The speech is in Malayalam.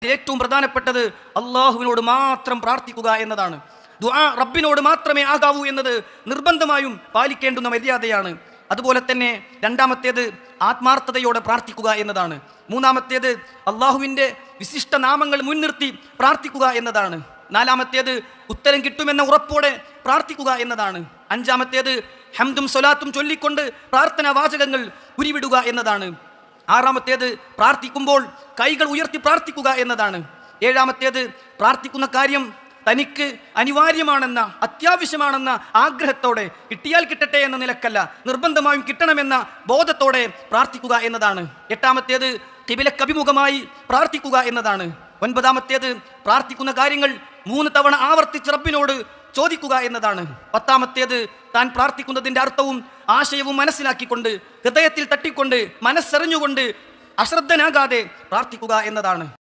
ഏറ്റവും പ്രധാനപ്പെട്ടത് അള്ളാഹുവിനോട് മാത്രം പ്രാർത്ഥിക്കുക എന്നതാണ്. ദുആ റബ്ബിനോട് മാത്രമേ ആകാവൂ എന്നത് നിർബന്ധമായും പാലിക്കേണ്ടുന്ന മര്യാദയാണ്. അതുപോലെ തന്നെ രണ്ടാമത്തേത് ആത്മാർത്ഥതയോടെ പ്രാർത്ഥിക്കുക എന്നതാണ്. മൂന്നാമത്തേത് അള്ളാഹുവിൻ്റെ വിശിഷ്ട നാമങ്ങൾ മുൻനിർത്തി പ്രാർത്ഥിക്കുക എന്നതാണ്. നാലാമത്തേത് ഉത്തരം കിട്ടുമെന്ന ഉറപ്പോടെ പ്രാർത്ഥിക്കുക എന്നതാണ്. അഞ്ചാമത്തേത് ഹംദും സ്വലാത്തും ചൊല്ലിക്കൊണ്ട് പ്രാർത്ഥനാ വാചകങ്ങൾ ഉരുവിടുക എന്നതാണ്. ആറാമത്തേത് പ്രാർത്ഥിക്കുമ്പോൾ കൈകൾ ഉയർത്തി പ്രാർത്ഥിക്കുക എന്നതാണ്. ഏഴാമത്തേത് പ്രാർത്ഥിക്കുന്ന കാര്യം തനിക്ക് അനിവാര്യമാണെന്ന അത്യാവശ്യമാണെന്ന ആഗ്രഹത്തോടെ കിട്ടിയാൽ കിട്ടട്ടെ എന്ന നിലക്കല്ല, നിർബന്ധമായും കിട്ടണമെന്ന ബോധത്തോടെ പ്രാർത്ഥിക്കുക എന്നതാണ്. എട്ടാമത്തേത് ഖിബിലക്ക് അഭിമുഖമായി പ്രാർത്ഥിക്കുക എന്നതാണ്. ഒൻപതാമത്തേത് പ്രാർത്ഥിക്കുന്ന കാര്യങ്ങൾ 3 തവണ ആവർത്തിച്ച് റബ്ബിനോട് ചോദിക്കുക എന്നതാണ്. പത്താമത്തേത് താൻ പ്രാർത്ഥിക്കുന്നതിൻ്റെ അർത്ഥവും ആശയവും മനസ്സിലാക്കിക്കൊണ്ട് ഹൃദയത്തിൽ തട്ടിക്കൊണ്ട് മനസ്സറിഞ്ഞുകൊണ്ട് അശ്രദ്ധനാകാതെ പ്രാർത്ഥിക്കുക എന്നതാണ്.